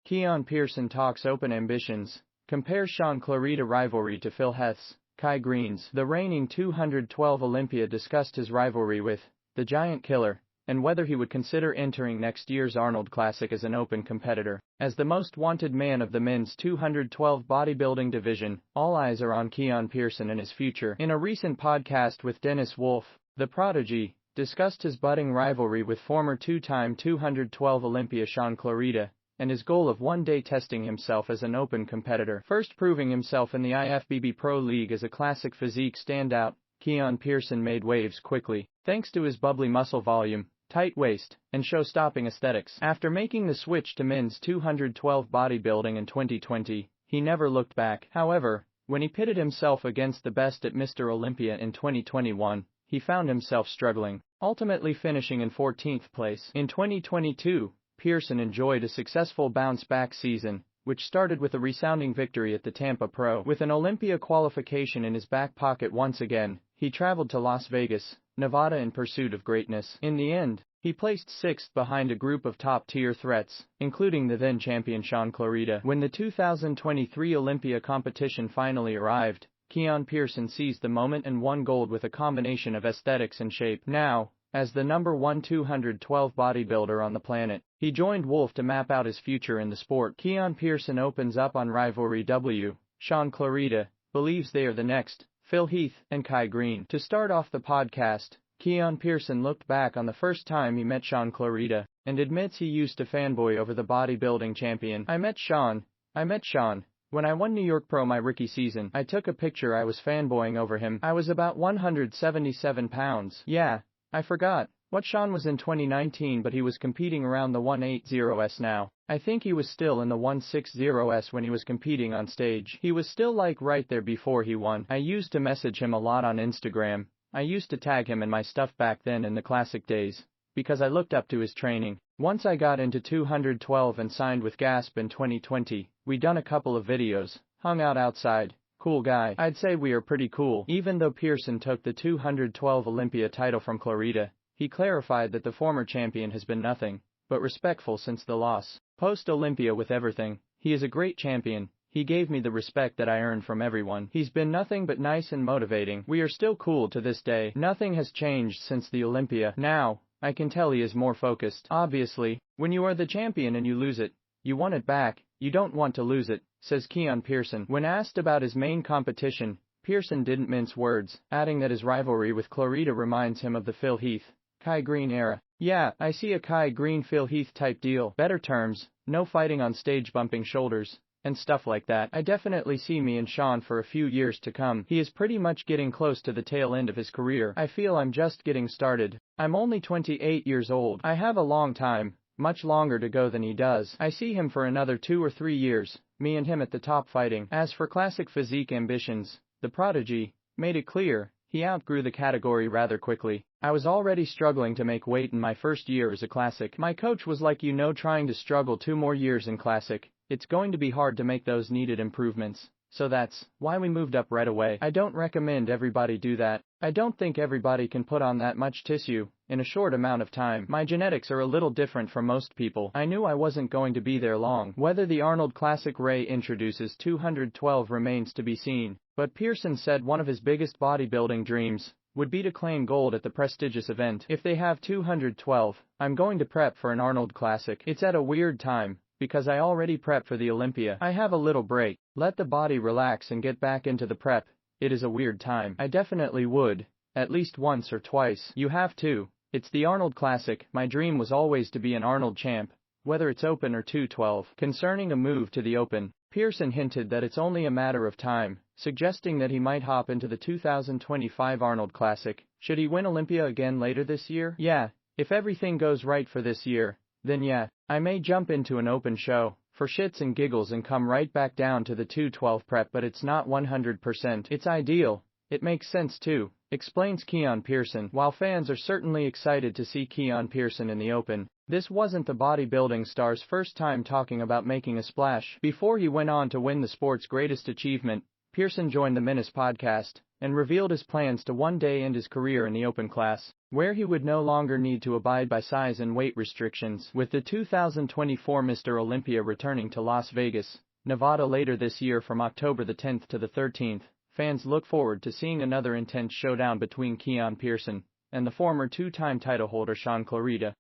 Keone Pearson talks open ambitions, compares Shaun Clarida rivalry to Phil Heath's, Greene's. The reigning 212 Olympia discussed his rivalry with the Giant Killer, and whether he would consider entering next year's Arnold Classic as an open competitor. As the most wanted man of the men's 212 bodybuilding division, all eyes are on Keone Pearson and his future. In a recent podcast with Dennis Wolf, the Prodigy discussed his budding rivalry with former two-time 212 Olympia Shaun Clarida, and his goal of one day testing himself as an open competitor. First proving himself in the IFBB Pro League as a classic physique standout, Keone Pearson made waves quickly, thanks to his bubbly muscle volume, tight waist, and show-stopping aesthetics. After making the switch to men's 212 bodybuilding in 2020, he never looked back. However, when he pitted himself against the best at Mr. Olympia in 2021, he found himself struggling, ultimately finishing in 14th place. In 2022, Pearson enjoyed a successful bounce-back season, which started with a resounding victory at the Tampa Pro. With an Olympia qualification in his back pocket once again, he traveled to Las Vegas, Nevada in pursuit of greatness. In the end, he placed 6th behind a group of top-tier threats, including the then-champion Shaun Clarida. When the 2023 Olympia competition finally arrived, Keone Pearson seized the moment and won gold with a combination of aesthetics and shape. Now, as the #1 212 bodybuilder on the planet, he joined Wolf to map out his future in the sport. Keone Pearson opens up on Rivalry Shaun Clarida believes they are the next Phil Heath and Greene. To start off the podcast, Keone Pearson looked back on the first time he met Shaun Clarida, and admits he used to fanboy over the bodybuilding champion. I met Shaun when I won New York Pro my rookie season. I took a picture. I was fanboying over him. I was about 177 pounds. Yeah, I forgot what Shaun was in 2019, but he was competing around the 180s now. I think he was still in the 160s when he was competing on stage. He was still like right there before he won. I used to message him a lot on Instagram. I used to tag him in my stuff back then in the classic days, because I looked up to his training. Once I got into 212 and signed with Gasp in 2020, we done a couple of videos, hung out outside. Cool guy. I'd say we are pretty cool. Even though Pearson took the 212 Olympia title from Clarida, he clarified that the former champion has been nothing but respectful since the loss. Post-Olympia with everything, he is a great champion. He gave me the respect that I earned from everyone. He's been nothing but nice and motivating. We are still cool to this day. Nothing has changed since the Olympia. Now, I can tell he is more focused. Obviously, when you are the champion and you lose it, you want it back. You don't want to lose it, says Keone Pearson. When asked about his main competition, Pearson didn't mince words, adding that his rivalry with Clarida reminds him of the Phil Heath, Greene era. Yeah, I see a Greene Phil Heath type deal. Better terms, no fighting on stage, bumping shoulders, and stuff like that. I definitely see me and Shaun for a few years to come. He is pretty much getting close to the tail end of his career. I feel I'm just getting started. I'm only 28 years old. I have a long time, much longer to go than he does. I see him for another 2 or 3 years, me and him at the top fighting. As for classic physique ambitions, the Prodigy made it clear he outgrew the category rather quickly. I was already struggling to make weight in my first year as a classic. My coach was like, trying to struggle 2 more years in classic, it's going to be hard to make those needed improvements. So that's why we moved up right away. I don't recommend everybody do that. I don't think everybody can put on that much tissue in a short amount of time. My genetics are a little different from most people. I knew I wasn't going to be there long. Whether the Arnold Classic Ray introduces 212 remains to be seen, but Pearson said one of his biggest bodybuilding dreams would be to claim gold at the prestigious event. If they have 212, I'm going to prep for an Arnold Classic. It's at a weird time, because I already prep for the Olympia. I have a little break, let the body relax and get back into the prep. It is a weird time. I definitely would, at least once or twice. You have to. It's the Arnold Classic. My dream was always to be an Arnold champ, whether it's open or 212. Concerning a move to the open, Pearson hinted that it's only a matter of time, suggesting that he might hop into the 2025 Arnold Classic. Should he win Olympia again later this year? Yeah, if everything goes right for this year, then yeah, I may jump into an open show for shits and giggles and come right back down to the 212 prep, but it's not 100%. It's ideal. It makes sense too, explains Keone Pearson. While fans are certainly excited to see Keone Pearson in the open, this wasn't the bodybuilding star's first time talking about making a splash. Before he went on to win the sport's greatest achievement, Pearson joined the Menace podcast and revealed his plans to one day end his career in the open class, where he would no longer need to abide by size and weight restrictions. With the 2024 Mr. Olympia returning to Las Vegas, Nevada later this year from October the 10th to the 13th, fans look forward to seeing another intense showdown between Keone Pearson and the former two-time title holder Shaun Clarida.